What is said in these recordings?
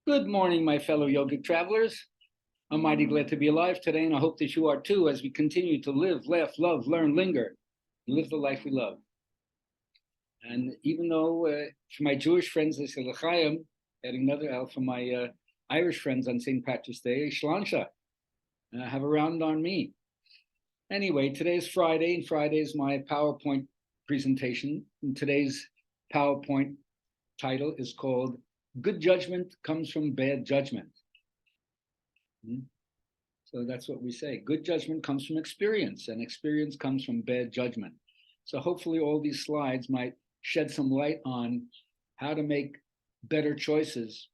Good morning, my fellow yogic travelers. I'm mighty glad to be alive today, and I hope that you are too as we continue to live, laugh, love, learn, linger, and live the life we love. And even though for my Jewish friends, they say L'chaim, adding another L for my Irish friends on St. Patrick's Day, Shlancha, and I have a round on me. Anyway, today is Friday, and Friday is my PowerPoint presentation. And today's PowerPoint title is called Good Judgment Comes from Bad Judgment. So that's what we say. Good judgment comes from experience, and experience comes from bad judgment. So hopefully all these slides might shed some light on how to make better choices,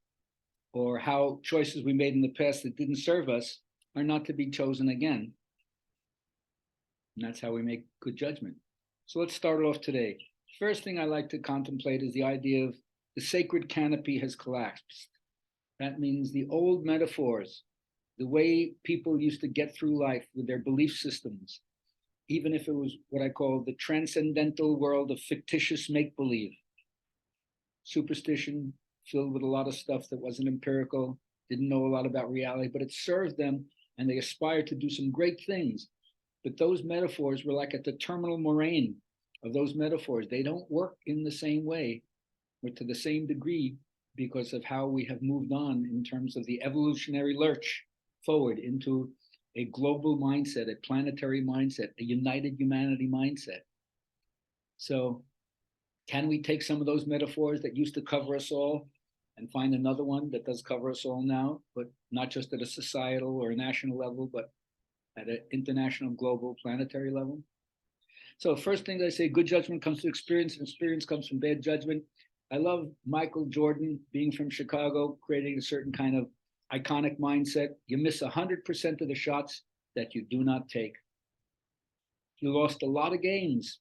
or how choices we made in the past that didn't serve us are not to be chosen again. And that's how we make good judgment. So let's start off today. First thing I like to contemplate is the idea of the sacred canopy has collapsed. That means the old metaphors, the way people used to get through life with their belief systems, even if it was what I call the transcendental world of fictitious make-believe, superstition filled with a lot of stuff that wasn't empirical, didn't know a lot about reality, but it served them and they aspired to do some great things. But those metaphors were like at the terminal moraine of those metaphors. They don't work in the same way or to the same degree because of how we have moved on in terms of the evolutionary lurch forward into a global mindset, a planetary mindset, a united humanity mindset. So can we take some of those metaphors that used to cover us all and find another one that does cover us all now, but not just at a societal or a national level, but at an international, global, planetary level? So first thing I say, good judgment comes from experience, and experience comes from bad judgment. I love Michael Jordan being from Chicago, creating a certain kind of iconic mindset. You miss 100% of the shots that you do not take. You lost a lot of games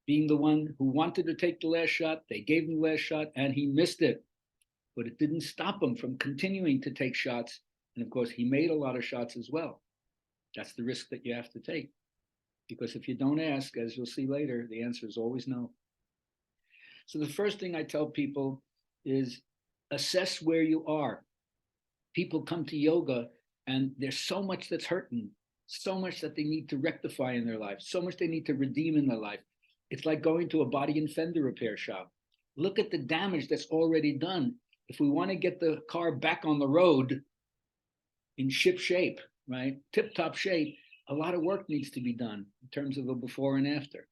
being the one who wanted to take the last shot. They gave him the last shot and he missed it, but it didn't stop him from continuing to take shots. And of course, he made a lot of shots as well. That's the risk that you have to take. Because if you don't ask, as you'll see later, the answer is always no. So the first thing I tell people is assess where you are. People come to yoga and there's so much that's hurting, so much that they need to rectify in their life, so much they need to redeem in their life. It's like going to a body and fender repair shop. Look at the damage that's already done. If we want to get the car back on the road in ship shape, right, tip-top shape, a lot of work needs to be done in terms of a before and after.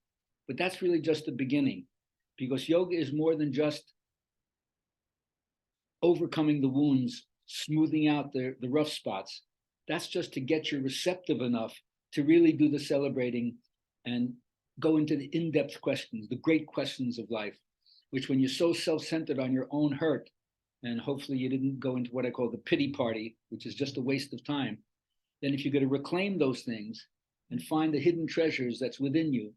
But that's really just the beginning, because yoga is more than just overcoming the wounds, smoothing out the rough spots. That's just to get you receptive enough to really do the celebrating and go into the in-depth questions, the great questions of life, which when you're so self-centered on your own hurt, and hopefully you didn't go into what I call the pity party, which is just a waste of time, then if you're going to reclaim those things and find the hidden treasures that's within you,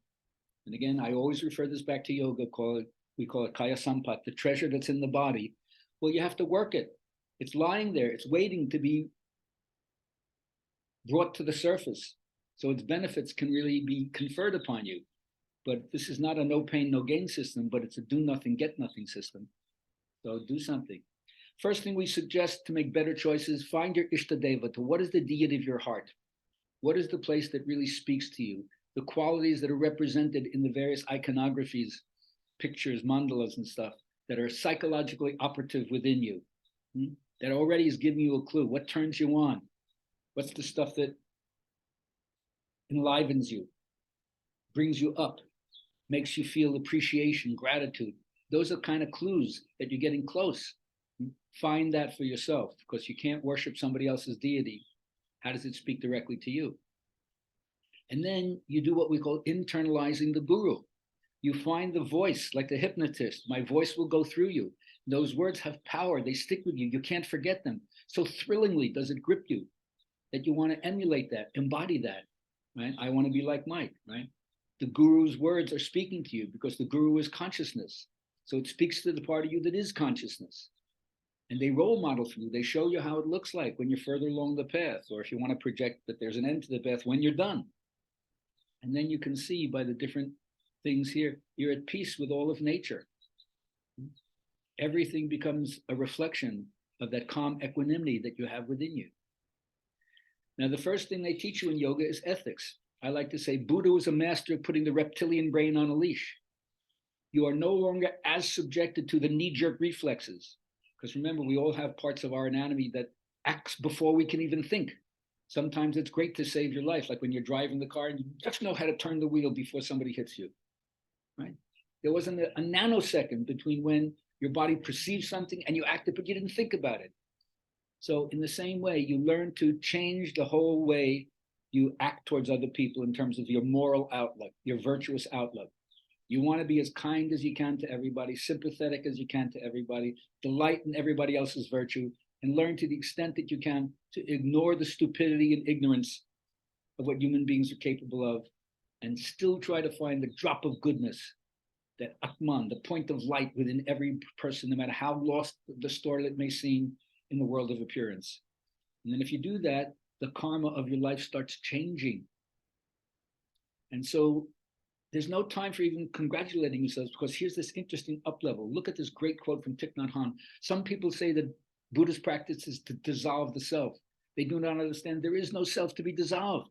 and again, I always refer this back to yoga, we call it kaya sampat, the treasure that's in the body. Well, you have to work it. It's lying there. It's waiting to be brought to the surface. So its benefits can really be conferred upon you. But this is not a no pain, no gain system, but it's a do nothing, get nothing system. So do something. First thing we suggest to make better choices, find your Ishtadeva. What is the deity of your heart? What is the place that really speaks to you? The qualities that are represented in the various iconographies, pictures, mandalas and stuff that are psychologically operative within you. That already is giving you a clue. What turns you on? What's the stuff that enlivens you, brings you up, makes you feel appreciation, gratitude? Those are kind of clues that you're getting close. Find that for yourself, because you can't worship somebody else's deity. How does it speak directly to you? And then you do what we call internalizing the guru. You find the voice, like the hypnotist. My voice will go through you. Those words have power. They stick with you. You can't forget them. So thrillingly does it grip you that you want to emulate that, embody that, right? I want to be like Mike, right? The guru's words are speaking to you because the guru is consciousness. So it speaks to the part of you that is consciousness. And they role model for you. They show you how it looks like when you're further along the path, or if you want to project that there's an end to the path when you're done. And then you can see by the different things here, you're at peace with all of nature. Everything becomes a reflection of that calm equanimity that you have within you. Now, the first thing they teach you in yoga is ethics. I like to say Buddha was a master of putting the reptilian brain on a leash. You are no longer as subjected to the knee-jerk reflexes. Because remember, we all have parts of our anatomy that acts before we can even think. Sometimes it's great to save your life, like when you're driving the car and you just know how to turn the wheel before somebody hits you, right? There wasn't a nanosecond between when your body perceived something and you acted, but you didn't think about it. So in the same way, you learn to change the whole way you act towards other people in terms of your moral outlook, your virtuous outlook. You want to be as kind as you can to everybody, sympathetic as you can to everybody, delight in everybody else's virtue, and learn to the extent that you can to ignore the stupidity and ignorance of what human beings are capable of, and still try to find the drop of goodness, that Atman, the point of light within every person, no matter how lost the starlet may seem in the world of appearance. And then if you do that, the karma of your life starts changing. And so there's no time for even congratulating yourselves, because here's this interesting up level. Look at this great quote from Thich Nhat Hanh. Some people say that Buddha's practice is to dissolve the self. They do not understand there is no self to be dissolved.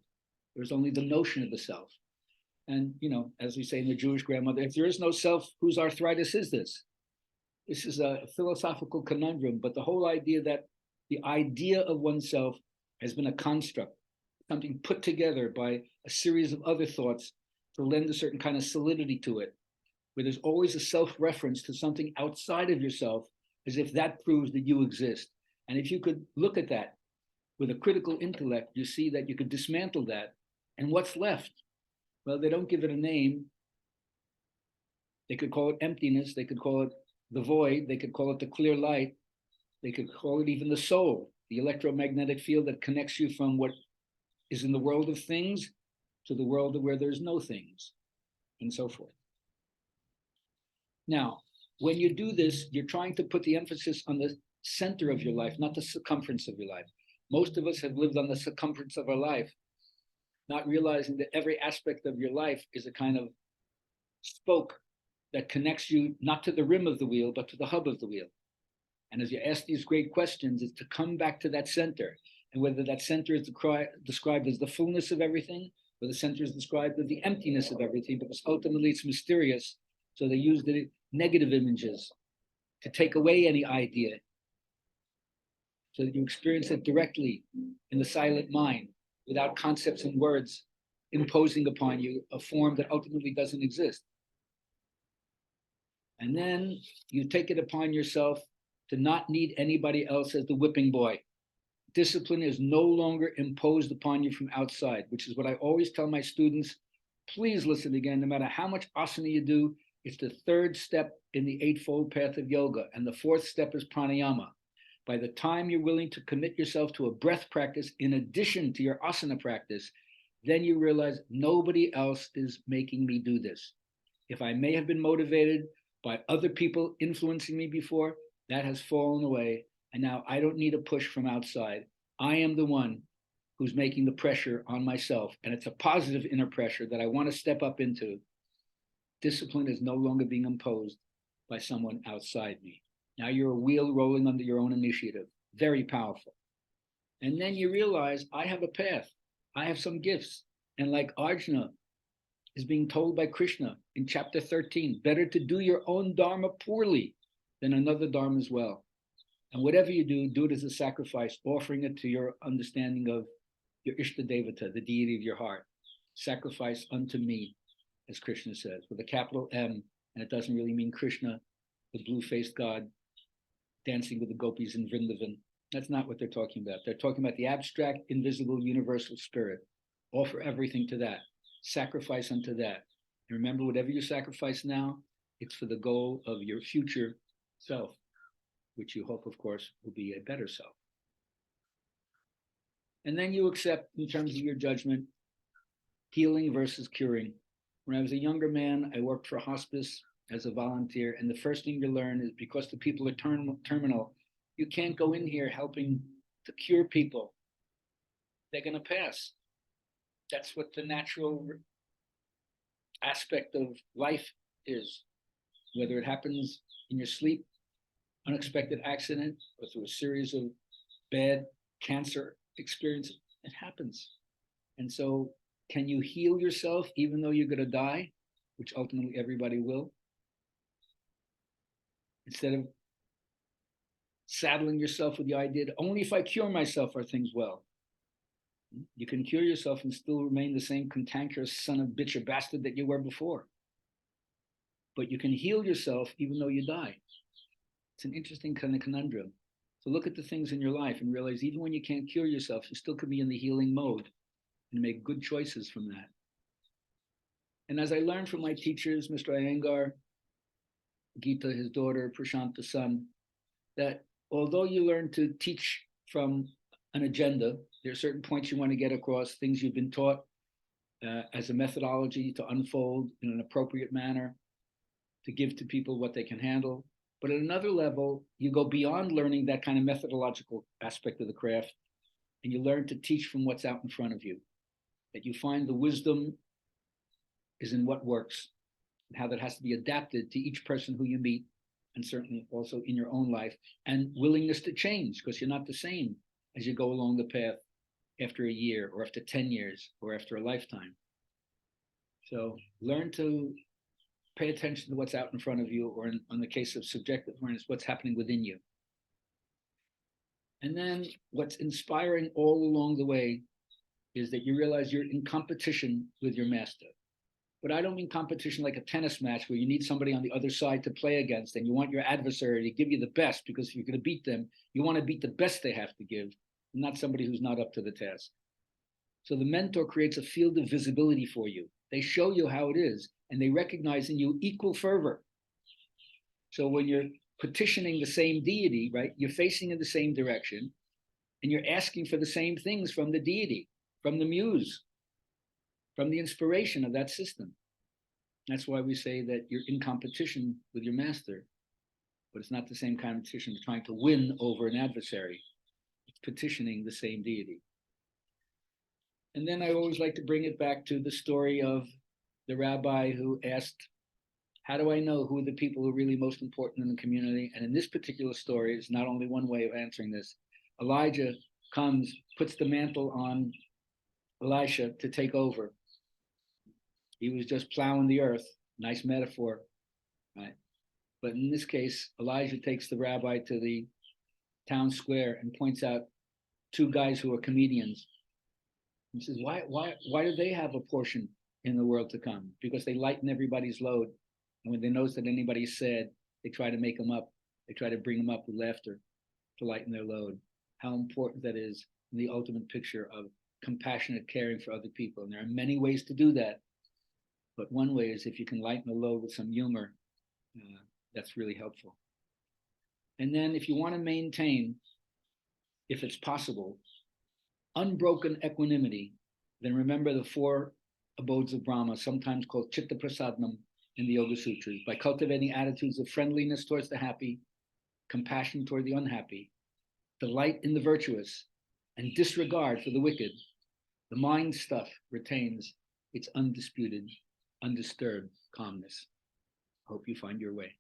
There's only the notion of the self. And, as we say in the Jewish grandmother, if there is no self, whose arthritis is this? This is a philosophical conundrum, but the whole idea that the idea of oneself has been a construct, something put together by a series of other thoughts to lend a certain kind of solidity to it, where there's always a self-reference to something outside of yourself, as if that proves that you exist. And if you could look at that with a critical intellect, you see that you could dismantle that. And what's left? Well, they don't give it a name. They could call it emptiness. They could call it the void. They could call it the clear light. They could call it even the soul, the electromagnetic field that connects you from what is in the world of things to the world where there's no things, and so forth. Now, when you do this, you're trying to put the emphasis on the center of your life, not the circumference of your life. Most of us have lived on the circumference of our life, not realizing that every aspect of your life is a kind of spoke that connects you not to the rim of the wheel, but to the hub of the wheel. And as you ask these great questions, it's to come back to that center. And whether that center is described as the fullness of everything, or the center is described as the emptiness of everything, because ultimately it's mysterious. So they use the negative images to take away any idea, so that you experience it directly in the silent mind, without concepts and words imposing upon you a form that ultimately doesn't exist. And then you take it upon yourself to not need anybody else as the whipping boy. Discipline is no longer imposed upon you from outside, which is what I always tell my students. Please listen again, no matter how much asana you do, it's the third step in the eightfold path of yoga. And the fourth step is pranayama. By the time you're willing to commit yourself to a breath practice in addition to your asana practice, then you realize nobody else is making me do this. If I may have been motivated by other people influencing me before, that has fallen away. And now I don't need a push from outside. I am the one who's making the pressure on myself. And it's a positive inner pressure that I want to step up into. Discipline is no longer being imposed by someone outside me. Now you're a wheel rolling under your own initiative. Very powerful. And then you realize I have a path. I have some gifts. And like Arjuna is being told by Krishna in chapter 13, better to do your own dharma poorly than another dharma as well. And whatever you do it as a sacrifice, offering it to your understanding of your Ishta Devata, the deity of your heart. Sacrifice unto me, as Krishna says, with a capital M, and it doesn't really mean Krishna, the blue-faced god dancing with the gopis in Vrindavan. That's not what they're talking about. They're talking about the abstract, invisible, universal spirit. Offer everything to that. Sacrifice unto that. And remember, whatever you sacrifice now, it's for the goal of your future self, which you hope, of course, will be a better self. And then you accept, in terms of your judgment, healing versus curing. When I was a younger man, I worked for a hospice as a volunteer, and the first thing you learn is because the people are terminal, you can't go in here helping to cure people. They're going to pass. That's what the natural aspect of life is. Whether it happens in your sleep unexpected accident or through a series of bad cancer experiences. It happens. And so, can you heal yourself even though you're going to die, which ultimately everybody will? Instead of saddling yourself with the idea that only if I cure myself are things well. You can cure yourself and still remain the same cantankerous son of bitch or bastard that you were before. But you can heal yourself even though you die. It's an interesting kind of conundrum. So look at the things in your life and realize even when you can't cure yourself, you still could be in the healing mode and make good choices from that. And as I learned from my teachers, Mr. Iyengar, Gita, his daughter, Prashant, the son, that although you learn to teach from an agenda, there are certain points you want to get across, things you've been taught as a methodology to unfold in an appropriate manner, to give to people what they can handle. But at another level, you go beyond learning that kind of methodological aspect of the craft, and you learn to teach from what's out in front of you. That you find the wisdom is in what works, and how that has to be adapted to each person who you meet, and certainly also in your own life, and willingness to change, because you're not the same as you go along the path after a year, or after 10 years, or after a lifetime. So learn to pay attention to what's out in front of you, or in the case of subjective awareness, what's happening within you. And then what's inspiring all along the way is that you realize you're in competition with your master. But I don't mean competition like a tennis match where you need somebody on the other side to play against, and you want your adversary to give you the best, because if you're going to beat them, you want to beat the best they have to give, not somebody who's not up to the task. So the mentor creates a field of visibility for you. They show you how it is, and they recognize in you equal fervor. So when you're petitioning the same deity, right, you're facing in the same direction, and you're asking for the same things from the deity, from the muse, from the inspiration of that system. That's why we say that you're in competition with your master, but it's not the same competition trying to win over an adversary. It's petitioning the same deity. And then I always like to bring it back to the story of the rabbi who asked, how do I know who are the people who are really most important in the community? And in this particular story, it's not only one way of answering this. Elijah comes, puts the mantle on Elisha to take over. He was just plowing the earth. Nice metaphor, right? But in this case, Elijah takes the rabbi to the town square and points out two guys who are comedians. He says, why do they have a portion in the world to come? Because they lighten everybody's load. And when they notice that anybody's sad, they try to make them up. They try to bring them up with laughter to lighten their load. How important that is in the ultimate picture of compassionate caring for other people. And there are many ways to do that. But one way is if you can lighten the load with some humor, that's really helpful. And then if you want to maintain, if it's possible, unbroken equanimity, then remember the four abodes of Brahma, sometimes called Chitta Prasadnam in the Yoga Sutras, by cultivating attitudes of friendliness towards the happy, compassion toward the unhappy, delight in the virtuous, and disregard for the wicked. The mind stuff retains its undisputed, undisturbed calmness. Hope you find your way.